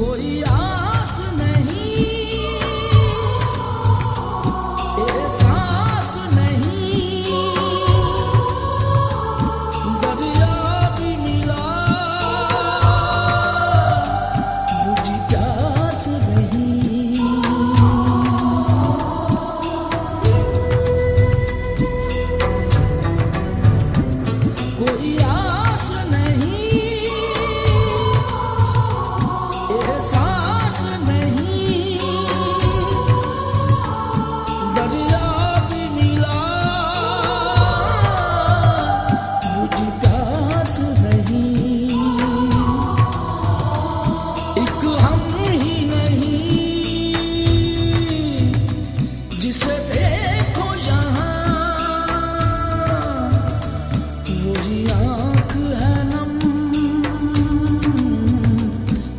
कोई आस नहीं, एहसास नहीं, दरिया भी मिला बुझी प्यास नहीं। कोई आस नहीं, एहसास नहीं, दरिया भी मिला बुझी प्यास नहीं। एक